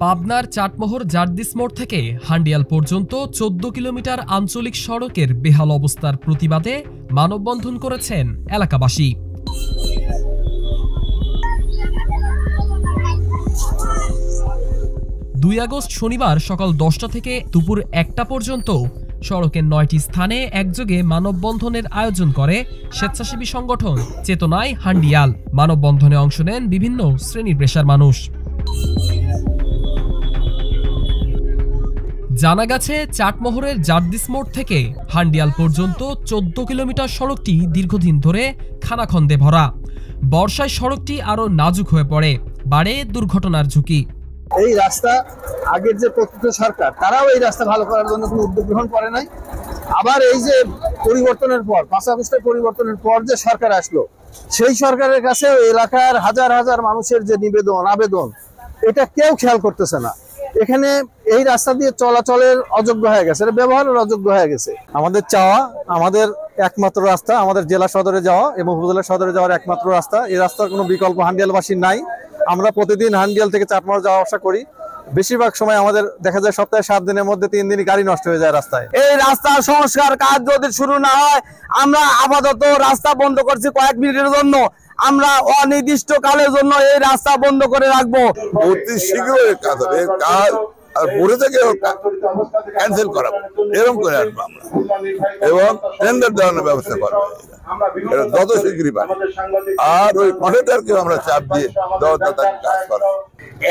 পাবনার চাটমোহর জার্দিস মোড় থেকে হান্ডিয়াল পর্যন্ত ১৪ কিলোমিটার আঞ্চলিক সড়কের বেহাল অবস্থার প্রতিবাদে মানববন্ধন করেছেন এলাকাবাসী। ২ আগস্ট শনিবার সকাল ১০টা থেকে দুপুর ১টা পর্যন্ত সড়কের ৯টি স্থানে একযোগে মানববন্ধনের আয়োজন করে স্বেচ্ছাসেবী সংগঠন চেতনায় হান্ডিয়াল। মানববন্ধনে অংশ নেন বিভিন্ন শ্রেণী পেশার মানুষ। জানা গেছে, চাটমোহরের জার্দিস মোড় থেকে হান্ডিয়াল পর্যন্ত ১৪ কিলোমিটার সড়কটি দীর্ঘদিন ধরে খানাখন্দে ভরা। বর্ষায় সড়কটি আরও নাজুক হয়ে পড়ে, বাড়ে দুর্ঘটনার ঝুঁকি। এই রাস্তা আগের যে প্রকৃত সরকার তারাও এই রাস্তা ভালো করার জন্য কোনো উদ্যোগ গ্রহণ করে নাই। আবার এই যে পরিবর্তনের পর ৫ আগস্টের পরিবর্তনের পর যে সরকার আসলো, সেই সরকারের কাছে এলাকার হাজার হাজার মানুষের যে আবেদন এটা কেউ খেয়াল করতেছে না। এখানে এই রাস্তা দিয়ে চলাচলের অযোগ্য হয়ে গেছে, ব্যবহারের অযোগ্য হয়ে গেছে। আমাদের চাওয়া, আমাদের একমাত্র রাস্তা আমাদের জেলা সদরে যাওয়া এবং উপজেলা সদরে যাওয়ার একমাত্র রাস্তা। এই রাস্তার কোনো বিকল্প হান্ডিয়ালবাসীর নাই। আমরা প্রতিদিন হান্ডিয়াল থেকে চাটমোহর যাওয়া আসা করি। বেশিরভাগ সময় আমাদের দেখা যায় সপ্তাহে 7 দিনের মধ্যে 3 দিনই গাড়ি নষ্ট হয়ে যায় রাস্তায়। এই রাস্তার সংস্কার কাজ যদি শুরু না হয়, আমরা আপাতত রাস্তা বন্ধ করছি কয়েক মিনিটের জন্য। আমরা অনির্দিষ্ট কালের জন্য এই রাস্তা বন্ধ করে রাখবো। অতি শীঘ্রই কাজ হবে, কাজ আর পরে থেকে ক্যান্সেল করাবো, এরকম করে আসবো আমরা, এবং টেন্ডার দেওয়ানোর ব্যবস্থা করবো। এটা যত শীঘ্রই পারে। আর ওই কন্ট্রাক্টরকে আমরা চাপ দিয়ে কাজ করাবো।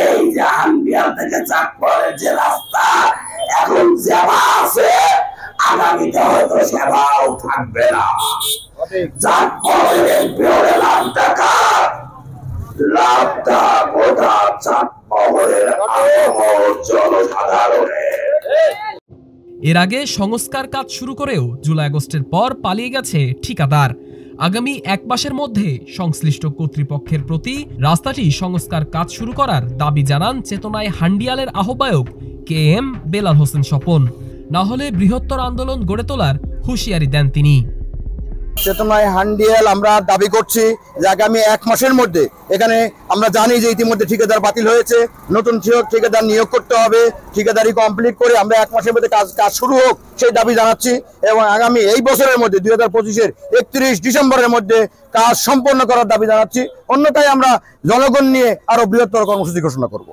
এই যে হান্ডিয়াল থেকে চাটমোহরের যে রাস্তা এখন সেবা আছে, আগামীতে হয়তো সেবাও থাকবে না। চাটমোহরের বিহরে লাভটা গোটা চাটমোহরের জনসাধারণের। এর আগে সংস্কার কাজ শুরু করেও জুলাই আগস্টের পর পালিয়ে গেছে ঠিকাদার। আগামী ১ মাসের মধ্যে সংশ্লিষ্ট কর্তৃপক্ষের প্রতি রাস্তাটি সংস্কার কাজ শুরু করার দাবি জানান চেতনায় হান্ডিয়ালের আহ্বায়ক KM বেলাল হোসেন স্বপন। না হলে বৃহত্তর আন্দোলন গড়ে তোলার হুঁশিয়ারি দেন তিনি। চেতনায় হান্ডিয়াল আমরা দাবি করছি যে আগামী 1 মাসের মধ্যে, এখানে আমরা জানি যে ইতিমধ্যে ঠিকাদার বাতিল হয়েছে, নতুন ঠিকাদার নিয়োগ করতে হবে। ঠিকাদারি কমপ্লিট করে আমরা 1 মাসের মধ্যে কাজ শুরু হোক সেই দাবি জানাচ্ছি, এবং আগামী এই বছরের মধ্যে 2025-এর 31 ডিসেম্বরের মধ্যে কাজ সম্পন্ন করার দাবি জানাচ্ছি। অন্যথায় আমরা জনগণ নিয়ে আরো বৃহত্তর কর্মসূচি ঘোষণা করব।